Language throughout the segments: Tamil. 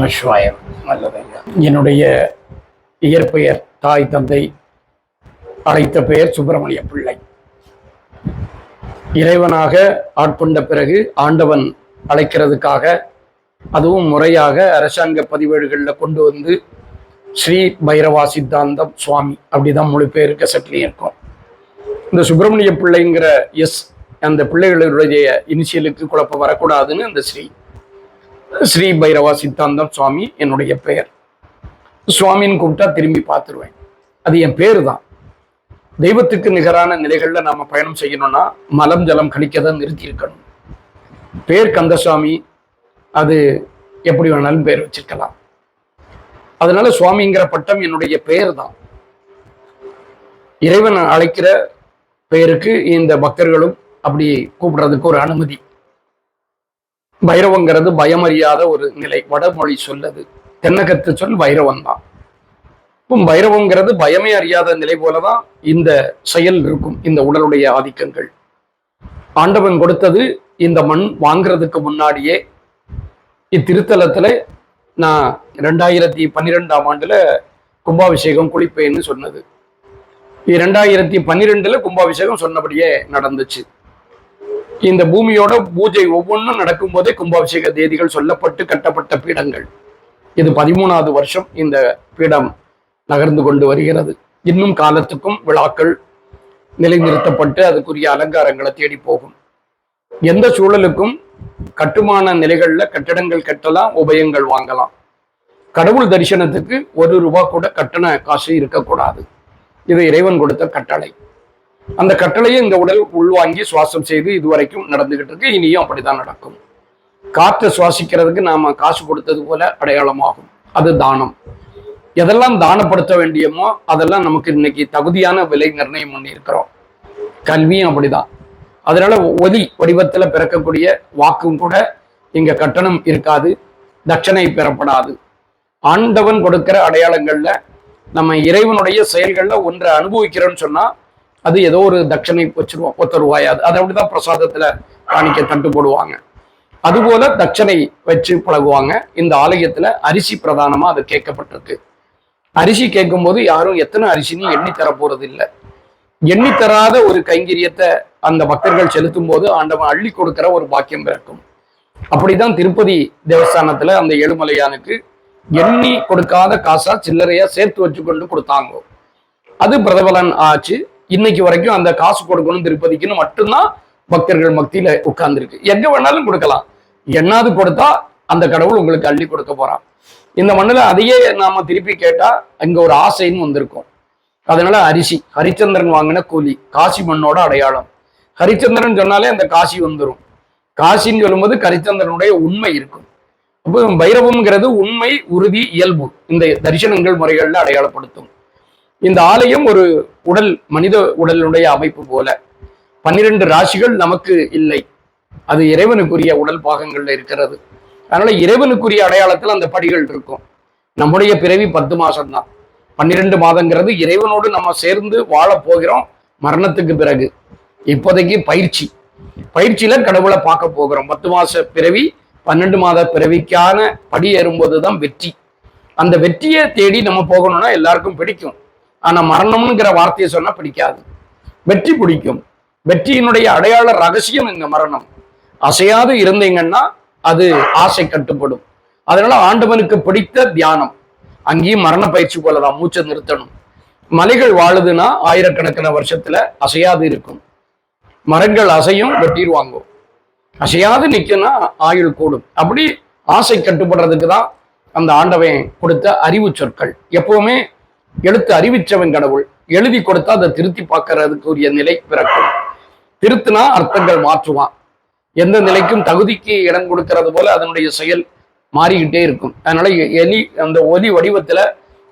நமசிவாயம். நல்லதுங்க. என்னுடைய இயற்பெயர், தாய் தந்தை அழைத்த பெயர் சுப்பிரமணிய பிள்ளை. இறைவனாக ஆட்கொண்ட பிறகு ஆண்டவன் அழைக்கிறதுக்காக, அதுவும் முறையாக அரசாங்க பதிவேடுகளில் கொண்டு வந்து ஸ்ரீ பைரவா சித்தாந்தம் சுவாமி அப்படிதான் முழு பேரு கெசட்லையும் இருக்கும். இந்த சுப்பிரமணிய பிள்ளைங்கிற அந்த பிள்ளைகளுடைய இனிஷியலுக்கு குழப்பம் வரக்கூடாதுன்னு இந்த ஸ்ரீ பைரவா சித்தாந்தம் சுவாமி என்னுடைய பெயர். சுவாமின்னு கூப்பிட்டா திரும்பி பார்த்துருவேன். அது என் பேரு தான். தெய்வத்துக்கு நிகரான நிலைகள்ல நாம பயணம் செய்யணும்னா மலம் ஜலம் கழிக்கதான் நிறுத்தி இருக்கணும். பேர் கந்தசுவாமி, அது எப்படி வேணாலும் பேர் வச்சிருக்கலாம். அதனால சுவாமிங்கிற பட்டம் என்னுடைய பெயர் தான். இறைவன் அழைக்கிற பெயருக்கு இந்த பக்தர்களும் அப்படி கூப்பிடுறதுக்கு ஒரு அனுமதி. பைரவங்கிறது பயமறியாத ஒரு நிலை. வடமொழி சொல்லது, தென்னகத்து சொல் பைரவன் தான். பைரவங்கிறது பயமே அறியாத நிலை போலதான் இந்த செயல் இருக்கும். இந்த உடலுடைய ஆதிக்கங்கள் ஆண்டவன் கொடுத்தது. இந்த மண் வாங்குறதுக்கு முன்னாடியே இத்திருத்தலத்துல நான் 2012ஆம் ஆண்டுல கும்பாபிஷேகம் குளிப்பேன்னு சொன்னது. 2012 கும்பாபிஷேகம் சொன்னபடியே நடந்துச்சு. இந்த பூமியோட பூஜை ஒவ்வொன்றும் நடக்கும் போதே கும்பாபிஷேக தேதிகள் சொல்லப்பட்டு கட்டப்பட்ட பீடங்கள். இது 13வது வருஷம் இந்த பீடம் நகர்ந்து கொண்டு வருகிறது. இன்னும் காலத்துக்கும் விழாக்கள் நிலைநிறுத்தப்பட்டு அதுக்குரிய அலங்காரங்களை தேடி போகும். எந்த சூழலுக்கும் கட்டுமான நிலைகள்ல கட்டடங்கள் கட்டலாம், உபயங்கள் வாங்கலாம். கடவுள் தரிசனத்துக்கு ₹1 கூட கட்டண காசு இருக்கக்கூடாது. இது இறைவன் கொடுத்த கட்டளை. அந்த கட்டளையை இந்த உடல் உள்வாங்கி சுவாசம் செய்து இதுவரைக்கும் நடந்துகிட்டு இருக்கு. இனியும் அப்படித்தான் நடக்கும். காற்றை சுவாசிக்கிறதுக்கு நாம காசு கொடுத்தது போல அடையாளமாகும். அது தானம். எதெல்லாம் தானப்படுத்த வேண்டியமோ அதெல்லாம் நமக்கு இன்னைக்கு தகுதியான விலை நிர்ணயம் பண்ணி இருக்கிறோம். கல்வியும் அப்படிதான். அதனால ஒலி வடிவத்துல பிறக்கக்கூடிய வாக்கும் கூட இங்க கட்டணம் இருக்காது, தட்சணை பெறப்படாது. ஆண்டவன் கொடுக்கிற அடையாளங்கள்ல நம்ம இறைவனுடைய செயல்கள்ல ஒன்றை அனுபவிக்கிறோம்னு சொன்னா அது ஏதோ ஒரு தட்சணை வச்சிருவோம், ₹10. அதை அப்படிதான் பிரசாதத்துல காணிக்க தட்டு போடுவாங்க. அதுபோல தட்சணை வச்சு பழகுவாங்க. இந்த ஆலயத்துல அரிசி பிரதானமா அது கேட்கப்பட்டிருக்கு. அரிசி கேட்கும் போது யாரும் எத்தனை அரிசின்னு எண்ணி தர போறது இல்லை. எண்ணி தராத ஒரு கைங்கரியத்தை அந்த பக்தர்கள் செலுத்தும் போது ஆண்டவன் அள்ளி கொடுக்கிற ஒரு பாக்கியம் பிறக்கும். அப்படிதான் திருப்பதி தேவஸ்தானத்துல அந்த ஏழுமலையானுக்கு எண்ணி கொடுக்காத காசா சில்லறையா சேர்த்து வச்சு கொண்டு கொடுத்தாங்க. அது பிரதபலன் ஆச்சு. இன்னைக்கு வரைக்கும் அந்த காசு கொடுக்கணும் திருப்பதிக்குன்னு மட்டும்தான் பக்தர்கள் மத்தியில உட்கார்ந்துருக்கு. எங்க வேணாலும் கொடுக்கலாம். எண்ணாவது கொடுத்தா அந்த கடவுள் உங்களுக்கு அள்ளி கொடுக்க போறான். இந்த மண்ணுல அதையே நாம திருப்பி கேட்டா அங்க ஒரு ஆசைன்னு வந்திருக்கும். அதனால அரிசி ஹரிச்சந்திரன் வாங்கின கூலி, காசி மண்ணோட அடையாளம். ஹரிச்சந்திரன் சொன்னாலே அந்த காசி வந்துடும். காசின்னு சொல்லும்போது ஹரிச்சந்திரனுடைய உண்மை இருக்கும். அப்போ பைரவம்ங்கிறது உண்மை, உறுதி, இயல்பு. இந்த தரிசனங்கள் முறைகள்ல அடையாளப்படுத்தும். இந்த ஆலயம் ஒரு உடல், மனித உடலுடைய அமைப்பு போல. 12 ராசிகள் நமக்கு இல்லை, அது இறைவனுக்குரிய உடல் பாகங்கள்ல இருக்கிறது. அதனால இறைவனுக்குரிய அடையாளத்துல அந்த படிகள் இருக்கும். நம்முடைய பிறவி 10 மாசம்தான். 12 மாதங்கிறது இறைவனோடு நம்ம சேர்ந்து வாழ போகிறோம் மரணத்துக்கு பிறகு. இப்போதைக்கு பயிற்சியில கடவுளை பார்க்க போகிறோம். 10 மாச பிறவி, 12 மாத பிறவிக்கான படி ஏறும்போதுதான் வெற்றி. அந்த வெற்றியை தேடி நம்ம போகணும்னா எல்லாருக்கும் பிடிக்கும். ஆனா மரணம்ங்கிற வார்த்தையை சொன்னா பிடிக்காது. வெற்றி பிடிக்கும். வெற்றியினுடைய அடையாள ரகசியம் இந்த மரணம். அசையாது இருந்தீங்கன்னா அது ஆசை கட்டுப்படும். அதனால ஆண்டவனுக்கு பிடித்த தியானம். அங்கேயும் மரண பயிற்சி போலதான், மூச்சை நிறுத்தணும். மலைகள் வாழுதுன்னா ஆயிரக்கணக்கான வருஷத்துல அசையாது இருக்கும். மரங்கள் அசையும், வெட்டிடுவாங்க. அசையாது நிற்குன்னா ஆயுள் கூடும். அப்படி ஆசை கட்டுப்படுறதுக்கு தான் அந்த ஆண்டவன் கொடுத்த அறிவு சொற்கள். எப்பவுமே எழுத்து அறிவிச்சவன் கடவுள். எழுதி கொடுத்தா அதை திருத்தி பார்க்கறதுக்குரிய நிலை பிறக்கும். திருத்தினா அர்த்தங்கள் மாற்றுவான். எந்த நிலைக்கும் தகுதிக்கு இடம் கொடுக்கறது போல அதனுடைய செயல் மாறிக்கிட்டே இருக்கும். அதனால அந்த ஒலி வடிவத்துல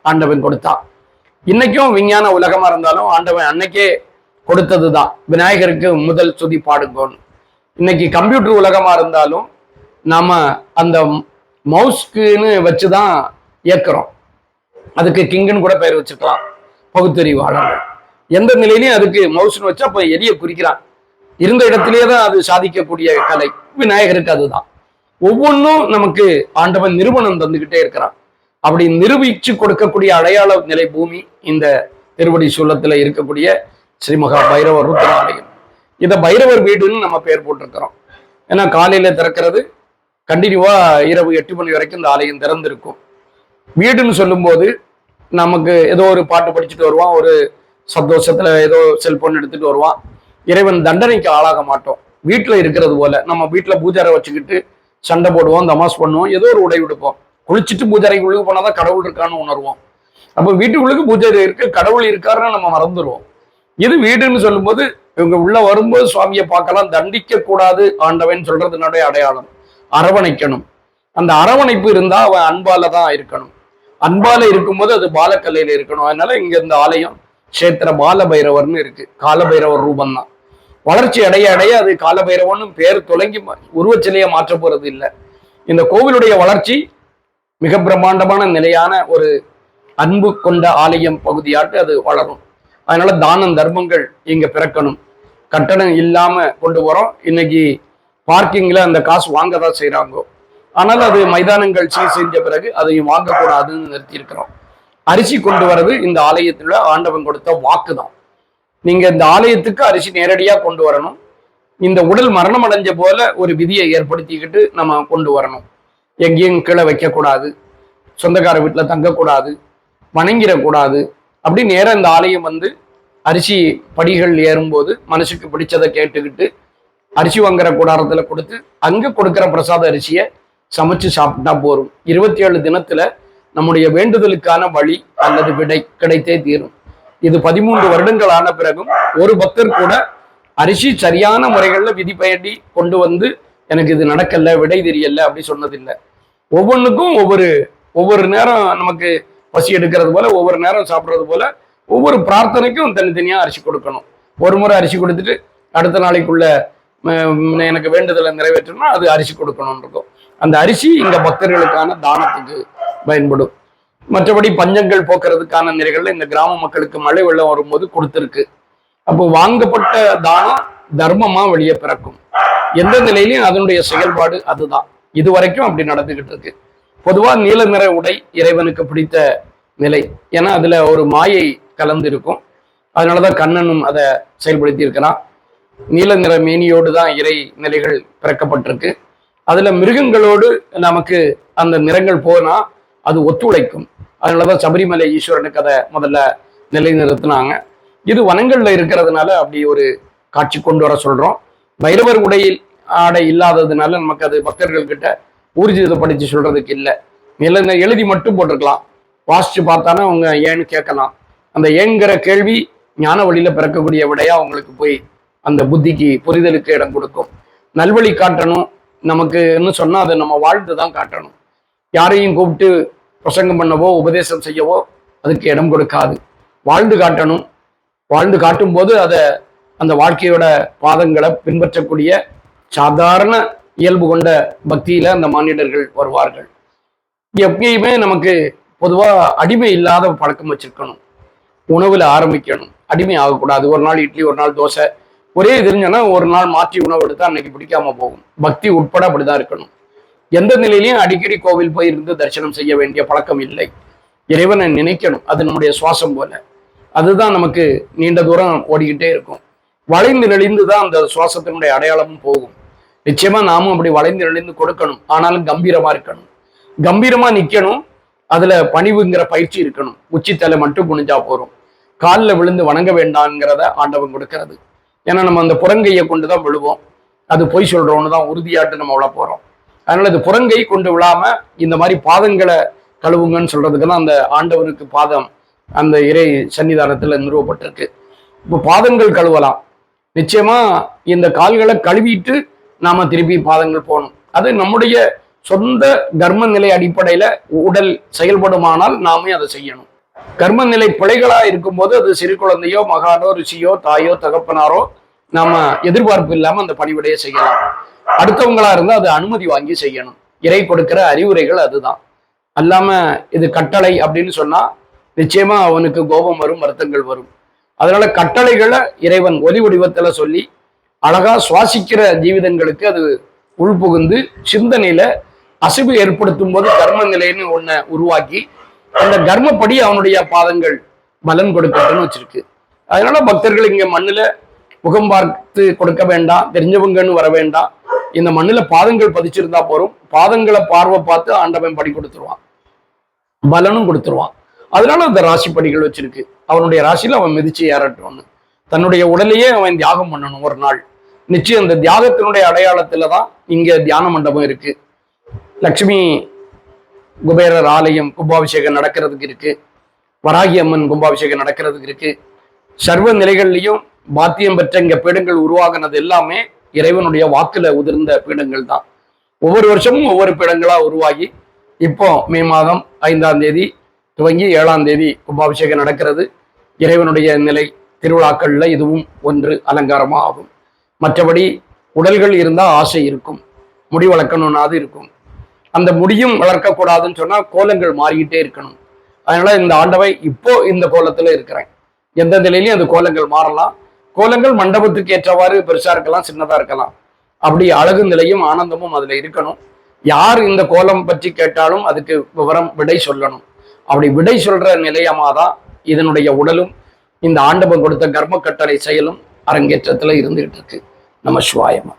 ஆண்டவன் கொடுத்தான். இன்னைக்கும் விஞ்ஞான உலகமா இருந்தாலும் ஆண்டவன் அன்னைக்கே கொடுத்ததுதான். விநாயகருக்கு முதல் சுதி பாடுங்கோன்னு. இன்னைக்கு கம்ப்யூட்டர் உலகமா இருந்தாலும் நாம அந்த மவுஸ்க்குன்னு வச்சுதான் இயக்குறோம். அதுக்கு கிங்குன்னு கூட பெயர் வச்சுக்கலாம் பகுத்தறிவாளர்கள். எந்த நிலையிலையும் அதுக்கு மவுஸ்ன்னு வச்சா அப்ப எலியை குறிக்கிறான். இருந்த இடத்திலேயே தான் அது சாதிக்கக்கூடிய கலை. விநாயகருக்கு அதுதான். ஒவ்வொன்றும் நமக்கு ஆண்டவன் நிறுவனம் தந்துகிட்டே இருக்கிறான். அப்படி நிரூபிச்சு கொடுக்கக்கூடிய அடையாள நிலை பூமி இந்த திருவடி சூலத்துல இருக்கக்கூடிய ஸ்ரீ மகா பைரவர் ருத்ர ஆலயம். இதை பைரவர் வீடுன்னு நம்ம பேர் போட்டிருக்கிறோம். ஏன்னா காலையில திறக்கிறது, கண்டினியூவா இரவு 8 மணி வரைக்கும் இந்த ஆலயம் திறந்திருக்கும். வீடுன்னு சொல்லும்போது நமக்கு ஏதோ ஒரு பாட்டு படிச்சுட்டு வருவான், ஒரு சந்தோஷத்துல ஏதோ செல்போன் எடுத்துட்டு வருவான். இறைவன் தண்டனைக்கு ஆளாக மாட்டோம். வீட்டுல இருக்கிறது போல நம்ம வீட்டுல பூஜாரை வச்சுக்கிட்டு சண்டை போடுவோம், தமாஸ் பண்ணுவோம், ஏதோ ஒரு உடை விடுப்போம். குளிச்சுட்டு பூஜாரைக்கு உள்ளுக்கு போனாதான் கடவுள் இருக்கான்னு உணர்வோம். அப்ப வீட்டுக்குள்ளுக்கு பூஜை இருக்கு, கடவுள் இருக்காருன்னு நம்ம மறந்துடுவோம். இது வீடுன்னு சொல்லும்போது இவங்க உள்ள வரும்போது சுவாமியை பார்க்கலாம். தண்டிக்க கூடாது ஆண்டவன் சொல்றதுனுடைய அடையாளம். அரவணைக்கணும். அந்த அரவணைப்பு இருந்தா அவன் அன்பால தான் இருக்கணும். அன்பால இருக்கும்போது அது பாலக்கல்லையில இருக்கணும். அதனால இங்க இந்த ஆலயம் கஷேத்திர பால பைரவர்னு இருக்கு. காலபைரவர் ரூபம் தான். வளர்ச்சி அடைய அடைய அது காலபைரவன்னு பேர் தொலைங்கி உருவச்சிலையை மாற்ற போறது இல்லை. இந்த கோவிலுடைய வளர்ச்சி மிக பிரம்மாண்டமான நிலையான ஒரு அன்பு கொண்ட ஆலயம் பகுதியாட்டு அது வளரும். அதனால தானம் தர்மங்கள் இங்க பிறக்கணும். கட்டணம் இல்லாம கொண்டு வரோம். இன்னைக்கு பார்க்கிங்ல அந்த காசு வாங்க தான் செய்யறாங்க. ஆனால் அது மைதானங்கள் சீர் செஞ்ச பிறகு அதையும் வாங்கக்கூடாதுன்னு நிறுத்தி இருக்கிறோம். அரிசி கொண்டு வர்றது இந்த ஆலயத்துல ஆண்டவன் கொடுத்த வாக்கு தான். நீங்க இந்த ஆலயத்துக்கு அரிசி நேரடியா கொண்டு வரணும். இந்த உடல் மரணம் அடைஞ்ச போல ஒரு விதியை ஏற்படுத்திக்கிட்டு நம்ம கொண்டு வரணும். எங்கேயும் கீழே வைக்கக்கூடாது, சொந்தக்கார வீட்டுல தங்கக்கூடாது, வணங்கிடக்கூடாது. அப்படி நேரம் இந்த ஆலயம் வந்து அரிசி படிகள் ஏறும்போது மனசுக்கு பிடிச்சதை கேட்டுக்கிட்டு அரிசி வாங்குற கூடாரத்துல கொடுத்து அங்க கொடுக்கிற பிரசாத அரிசியை சமைச்சு சாப்பிட்டா போரும். 27 தினத்துல நம்முடைய வேண்டுதலுக்கான வழி அல்லது விடை கிடைத்தே தீரும். இது 13 வருடங்கள் ஆன பிறகும் ஒரு பக்தர் கூட அரிசி சரியான முறைகள்ல விதி பயடி கொண்டு வந்து எனக்கு இது நடக்கல, விடை தெரியல அப்படி சொன்னதில்லை. ஒவ்வொன்றுக்கும் ஒவ்வொரு நேரம் நமக்கு பசி எடுக்கிறது போல, ஒவ்வொரு நேரம் சாப்பிட்றது போல, ஒவ்வொரு பிரார்த்தனைக்கும் தனித்தனியா அரிசி கொடுக்கணும். ஒரு முறை அரிசி கொடுத்துட்டு அடுத்த நாளைக்குள்ள எனக்கு வேண்டுதலை நிறைவேற்றணும்னா அது அரிசி கொடுக்கணும்னு இருக்கும். அந்த அரிசி இங்க பக்தர்களுக்கான தானத்துக்கு பயன்படும். மற்றபடி பஞ்சங்கள் போக்குறதுக்கான நிறைகள்ல இந்த கிராம மக்களுக்கு மழை வெள்ளம் வரும்போது கொடுத்துருக்கு. அப்போ வாங்கப்பட்ட தானம் தர்மமா வெளியே பிறக்கும். எந்த நிலையிலையும் அதனுடைய செயல்பாடு அதுதான். இது வரைக்கும் அப்படி நடந்துகிட்டு இருக்கு. பொதுவா நீல நிற உடை இறைவனுக்கு பிடித்த நிலை. ஏன்னா அதுல ஒரு மாயை கலந்து இருக்கும். அதனாலதான் கண்ணனும் அதை செயல்படுத்தி இருக்கிறான். நீல நிற மேனியோடு தான் இறை நிலைகள் பிறக்கப்பட்டிருக்கு. அதுல மிருகங்களோடு நமக்கு அந்த நிறங்கள் போனா அது ஒத்துழைக்கும். அதனாலதான் சபரிமலை ஈஸ்வரனுக்கு அதை முதல்ல நிலைநிறுத்தினாங்க. இது வனங்கள்ல இருக்கிறதுனால அப்படி ஒரு காட்சி கொண்டு வர சொல்றோம். பைரவர் உடையில் ஆடை இல்லாததுனால நமக்கு அது பக்தர்கள் கிட்ட ஊர்ஜிதப்படுத்தி சொல்றதுக்கு இல்லை. எழுதி மட்டும் போட்டிருக்கலாம். வாசிச்சு பார்த்தானா அவங்க ஏன்னு கேட்கலாம். அந்த ஏங்கிற கேள்வி ஞான வழியில பிறக்கக்கூடிய விடையா அவங்களுக்கு போய் அந்த புத்திக்கு புரிதலுக்கு இடம் கொடுக்கும். நல்வழி காட்டணும் நமக்குன்னு சொன்னா அதை நம்ம வாழ்ந்து தான் காட்டணும். யாரையும் கூப்பிட்டு பிரசங்கம் பண்ணவோ உபதேசம் செய்யவோ அதுக்கு இடம் கொடுக்காது. வாழ்ந்து காட்டணும். வாழ்ந்து காட்டும் போது அதை அந்த வாழ்க்கையோட பாதங்களை பின்பற்றக்கூடிய சாதாரண இயல்பு கொண்ட பக்தியில அந்த மானிடர்கள் வருவார்கள். எப்பயுமே நமக்கு பொதுவா அடிமை இல்லாத பழக்கம் வச்சிருக்கணும். உணவுல ஆரம்பிக்கணும். அடிமை ஆகக்கூடாது. ஒரு நாள் இட்லி, ஒரு நாள் தோசை, ஒரே தெரிஞ்சோன்னா ஒரு நாள் மாற்றி உணவு எடுத்தா அன்னைக்கு பிடிக்காம போகும். பக்தி உட்பட அப்படிதான் இருக்கணும். எந்த நிலையிலையும் அடிக்கடி கோவில் போய் இருந்து தரிசனம் செய்ய வேண்டிய பழக்கம் இல்லை. இறைவனை நினைக்கணும். அது நம்முடைய சுவாசம் போல. அதுதான் நமக்கு நீண்ட தூரம் ஓடிக்கிட்டே இருக்கும். வளைந்து நெளிந்து தான் அந்த சுவாசத்தினுடைய அடையாளமும் போகும். நிச்சயமா நாமும் அப்படி வளைந்து நெளிந்து கொடுக்கணும். ஆனாலும் கம்பீரமா இருக்கணும். கம்பீரமா நிக்கணும். அதுல பணிவுங்கிற பயிற்சி இருக்கணும். உச்சித்தலை மட்டும் குனிஞ்சா போறோம். காலில் விழுந்து வணங்க வேண்டாம்ங்கிறத ஆண்டவன் கொடுக்கிறது. ஏன்னா நம்ம அந்த புறங்கையை கொண்டுதான் விழுவோம். அது பொய் சொல்றோம்னு தான் உறுதியாட்டு நம்ம விழ போறோம். அதனால இது புறங்கை கொண்டு விழாம இந்த மாதிரி பாதங்களை கழுவுங்கன்னு சொல்றதுக்கு தான் அந்த ஆண்டவனுக்கு பாதம் அந்த இறை சன்னிதானத்துல நிறுவப்பட்டிருக்கு. இப்போ பாதங்கள் கழுவலாம். நிச்சயமா இந்த கால்களை கழுவிட்டு நாம திருப்பி பாதங்கள் போகணும். அது நம்முடைய சொந்த கர்ம நிலை அடிப்படையில உடல் செயல்படுமானால் நாமே அதை செய்யணும். கர்ம நிலை பிழைகளா இருக்கும்போது அது சிறு குழந்தையோ, மகானோ, ரிஷியோ, தாயோ, தகப்பனாரோ நாம எதிர்பார்ப்பு இல்லாம அந்த பணிவிடையை செய்யலாம். அடுத்தவங்களா இருந்தா அது அனுமதி வாங்கி செய்யணும். இறை கொடுக்கிற அறிவுரைகள் அதுதான். அல்லாம இது கட்டளை அப்படின்னு சொன்னா நிச்சயமா அவனுக்கு கோபம் வரும், வருத்தங்கள் வரும். அதனால கட்டளைகளை இறைவன் ஒலி வடிவத்துல சொல்லி அழகா சுவாசிக்கிற ஜீவிதங்களுக்கு அது உள்புகுந்து சிந்தனையில அசைவு ஏற்படுத்தும் போது கர்ம நிலைன்னு ஒன்ன உருவாக்கி அந்த கர்மப்படி அவனுடைய பாதங்கள் பலன் கொடுக்கட்டும்னு வச்சிருக்கு. அதனால பக்தர்கள் இங்க மண்ணுல முகம் பார்த்து கொடுக்க வேண்டாம், தெரிஞ்சவங்கன்னு வர வேண்டாம். இந்த மண்ணுல பாதங்கள் பதிச்சிருந்தா போறோம். பாதங்களை பார்வை பார்த்து ஆண்டவன் படி கொடுத்துருவான், பலனும் கொடுத்துருவான். அதனால அந்த ராசி படிகள் வச்சிருக்கு. அவனுடைய ராசியில அவன் மிதிச்சு ஏறட்டும்னு. தன்னுடைய உடலையே அவன் தியாகம் பண்ணணும் ஒரு நாள். நிச்சயம் அந்த தியாகத்தினுடைய அடையாளத்துல தான் இங்க தியான மண்டபம் இருக்கு. லட்சுமி குபேரர் ஆலயம் கும்பாபிஷேகம் நடக்கிறதுக்கு இருக்கு. வராகி அம்மன் கும்பாபிஷேகம் நடக்கிறதுக்கு இருக்கு. சர்வ நிலைகள்லையும் பாத்தியம் பெற்ற இங்க பீடங்கள் உருவாகினது எல்லாமே இறைவனுடைய வாக்குல உதிர்ந்த பீடங்கள் தான். ஒவ்வொரு வருஷமும் ஒவ்வொரு பீடங்களா உருவாகி இப்போ மே மாதம் 5ஆம் தேதி துவங்கி 7ஆம் தேதி கும்பாபிஷேகம் நடக்கிறது. இறைவனுடைய நிலை திருவிழாக்கள்ல இதுவும் ஒன்று அலங்காரமா ஆகும். மற்றபடி உடல்கள் இருந்தா ஆசை இருக்கும், முடி வளர்க்கணும்னாது இருக்கும். அந்த முடியும் வளர்க்கக்கூடாதுன்னு சொன்னா கோலங்கள் மாறிக்கிட்டே இருக்கணும். அதனால இந்த ஆண்டவை இப்போ இந்த கோலத்துல இருக்கிறேன். எந்த நிலையிலையும் அந்த கோலங்கள் மாறலாம். கோலங்கள் மண்டபத்துக்கு ஏற்றவாறு பெருசா இருக்கலாம், சின்னதா இருக்கலாம். அப்படி அழகு நிலையும் ஆனந்தமும் அதுல இருக்கணும். யார் இந்த கோலம் பற்றி கேட்டாலும் அதுக்கு விவரம் விடை சொல்லணும். அப்படி விடை சொல்ற நிலையமாதான் இதனுடைய உடலும் இந்த ஆண்டவன் கொடுத்த கர்ம கட்டளை செயலும் அரங்கேற்றத்துல இருந்துகிட்டு இருக்கு. நம சிவாயமா.